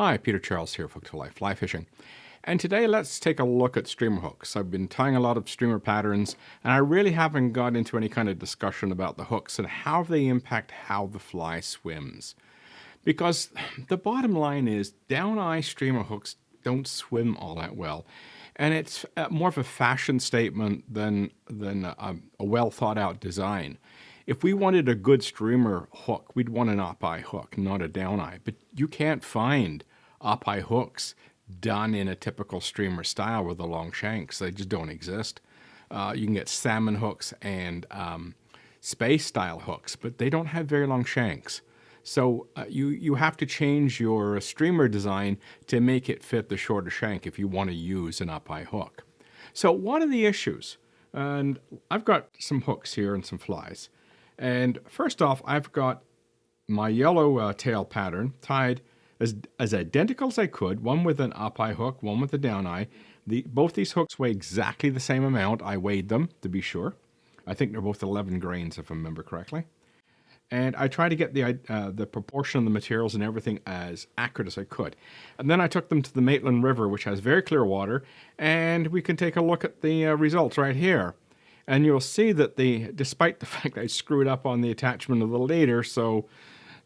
Hi, Peter Charles here, Hook to Life Fly Fishing. And today let's take a look at streamer hooks. I've been tying a lot of streamer patterns, and I really haven't got into any kind of discussion about the hooks and how they impact how the fly swims. Because the bottom line is down-eye streamer hooks don't swim all that well. And it's more of a fashion statement than a well thought out design. If we wanted a good streamer hook, we'd want an up-eye hook, not a down-eye. But you can't find up-eye hooks done in a typical streamer style with the long shanks. They just don't exist. You can get salmon hooks and space-style hooks, but they don't have very long shanks. So you have to change your streamer design to make it fit the shorter shank if you want to use an up-eye hook. So what are the issues? And I've got some hooks here and some flies. And first off, I've got my yellow tail pattern tied as identical as I could, one with an up-eye hook, one with a down-eye. Both these hooks weigh exactly the same amount. I weighed them, to be sure. I think they're both 11 grains, if I remember correctly. And I tried to get the proportion of the materials and everything as accurate as I could. And then I took them to the Maitland River, which has very clear water, and we can take a look at the results right here. And you'll see that despite the fact that I screwed up on the attachment of the leader, so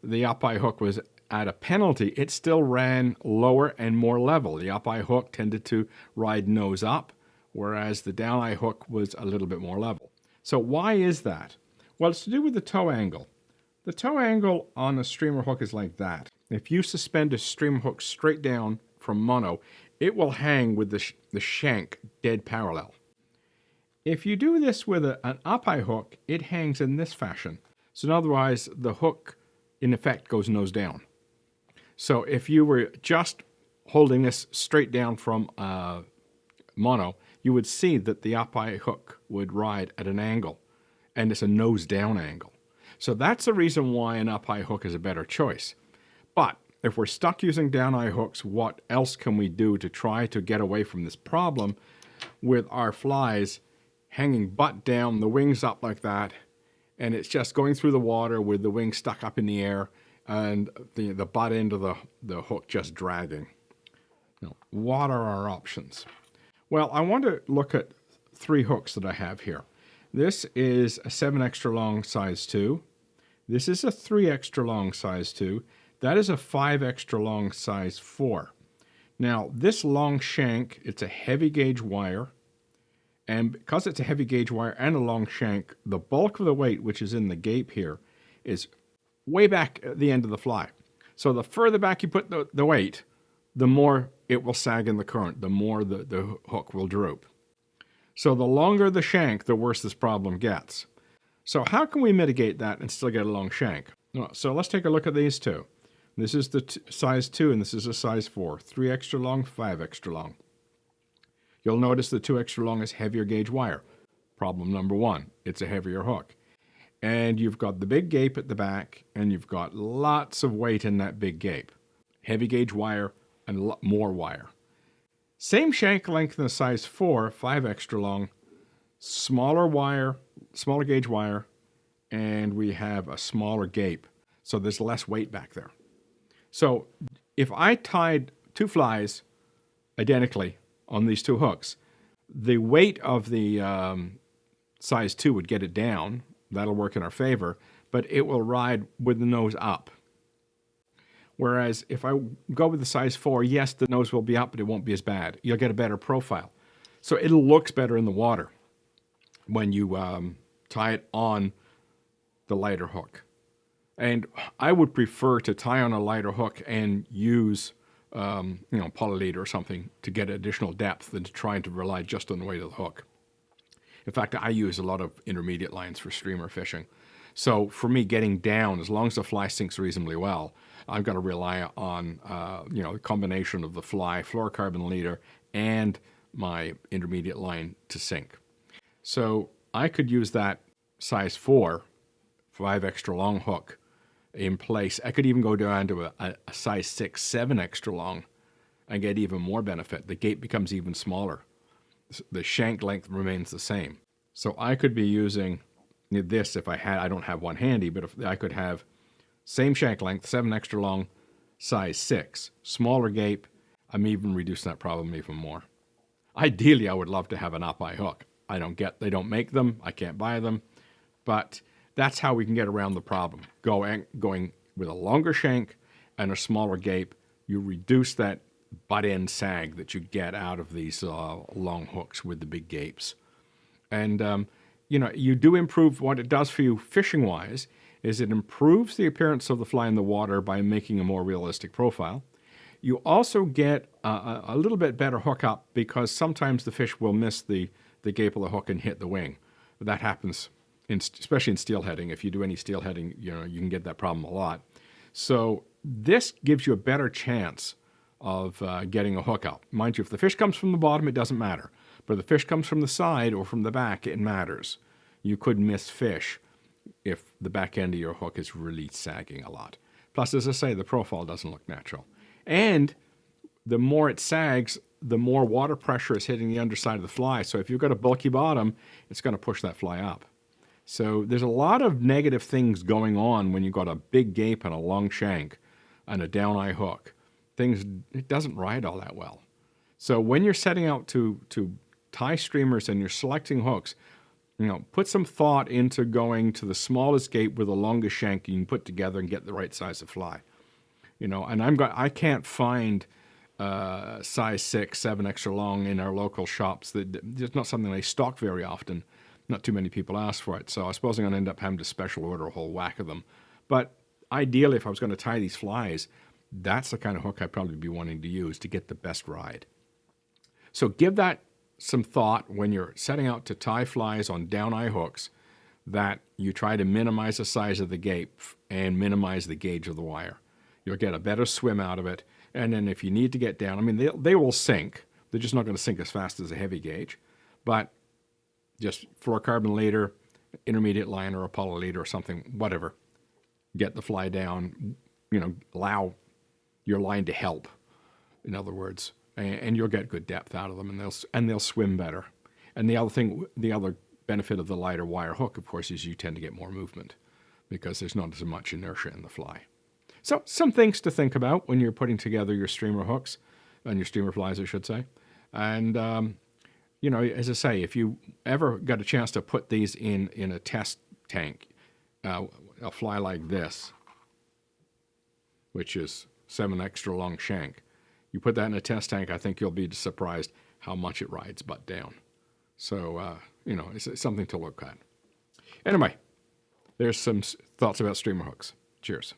the up-eye hook was at a penalty, it still ran lower and more level. The up-eye hook tended to ride nose up, whereas the down-eye hook was a little bit more level. So why is that? Well, it's to do with the toe angle. The toe angle on a streamer hook is like that. If you suspend a streamer hook straight down from mono, it will hang with the shank dead parallel. If you do this with an up-eye hook, it hangs in this fashion. So otherwise, the hook, in effect, goes nose down. So if you were just holding this straight down from mono, you would see that the up-eye hook would ride at an angle, and it's a nose-down angle. So that's the reason why an up-eye hook is a better choice. But if we're stuck using down-eye hooks, what else can we do to try to get away from this problem with our flies hanging butt down, the wings up like that, and it's just going through the water with the wings stuck up in the air and the butt end of the hook just dragging? Now, what are our options? Well, I want to look at 3 hooks that I have here. This is a 7 extra long size 2. This is a 3 extra long size 2. That is a 5 extra long size 4. Now, this long shank, it's a heavy gauge wire. And because it's a heavy gauge wire and a long shank, the bulk of the weight, which is in the gape here, is way back at the end of the fly. So the further back you put the weight, the more it will sag in the current, the more the hook will droop. So the longer the shank, the worse this problem gets. So how can we mitigate that and still get a long shank? Well, so let's take a look at these two. This is the size 2 and this is a size 4. 3 extra long, 5 extra long. You'll notice the 2 extra long is heavier gauge wire. Problem number 1, it's a heavier hook. And you've got the big gape at the back, and you've got lots of weight in that big gape. Heavy gauge wire and a lot more wire. Same shank length in the size 4, 5 extra long, smaller wire, smaller gauge wire, and we have a smaller gape. So there's less weight back there. So if I tied 2 flies identically on these 2 hooks, the weight of the size 2 would get it down. That'll work in our favor, but it will ride with the nose up. Whereas if I go with the size 4, yes, the nose will be up, but it won't be as bad. You'll get a better profile. So it looks better in the water when you tie it on the lighter hook. And I would prefer to tie on a lighter hook and use polylead or something to get additional depth than to trying to rely just on the weight of the hook. In fact, I use a lot of intermediate lines for streamer fishing. So for me, getting down, as long as the fly sinks reasonably well, I've got to rely on the combination of the fly, fluorocarbon leader, and my intermediate line to sink. So I could use that size 4, 5 extra long hook in place. I could even go down to a size 6, 7 extra long and get even more benefit. The gape becomes even smaller. The shank length remains the same. So I could be using this if I don't have one handy, but if I could have same shank length, 7 extra long, size 6, smaller gape. I'm even reducing that problem even more. Ideally, I would love to have an up-eye hook. They don't make them, I can't buy them, but that's how we can get around the problem. Going with a longer shank and a smaller gape, you reduce that butt end sag that you get out of these long hooks with the big gapes. And, you do improve. What it does for you fishing-wise is it improves the appearance of the fly in the water by making a more realistic profile. You also get a little bit better hookup because sometimes the fish will miss the gape of the hook and hit the wing. That happens, especially in steelheading. If you do any steelheading, you can get that problem a lot. So this gives you a better chance of getting a hookup. Mind you, if the fish comes from the bottom, it doesn't matter. But if the fish comes from the side or from the back, it matters. You could miss fish if the back end of your hook is really sagging a lot. Plus, as I say, the profile doesn't look natural. And the more it sags, the more water pressure is hitting the underside of the fly. So if you've got a bulky bottom, it's going to push that fly up. So there's a lot of negative things going on when you've got a big gape and a long shank and a down eye hook. It doesn't ride all that well. So when you're setting out to tie streamers and you're selecting hooks, put some thought into going to the smallest gape with the longest shank you can put together and get the right size of fly. And I can't find size 6, 7 extra long in our local shops. It's not something they stock very often. Not too many people ask for it. So I suppose I'm going to end up having to special order a whole whack of them. But ideally, if I was going to tie these flies, that's the kind of hook I'd probably be wanting to use to get the best ride. So give that some thought when you're setting out to tie flies on down eye hooks, that you try to minimize the size of the gape and minimize the gauge of the wire. You'll get a better swim out of it. And then if you need to get down, they will sink. They're just not going to sink as fast as a heavy gauge. But just fluorocarbon leader, intermediate line, or a poly leader or something, whatever. Get the fly down, allow your line to help, in other words. And you'll get good depth out of them, and they'll swim better. And the other benefit of the lighter wire hook, of course, is you tend to get more movement because there's not as much inertia in the fly. So some things to think about when you're putting together your streamer hooks and your streamer flies, I should say. And as I say, if you ever got a chance to put these in a test tank, a fly like this, which is 7 extra long shank, you put that in a test tank, I think you'll be surprised how much it rides butt down. So, it's something to look at. Anyway, there's some thoughts about streamer hooks. Cheers.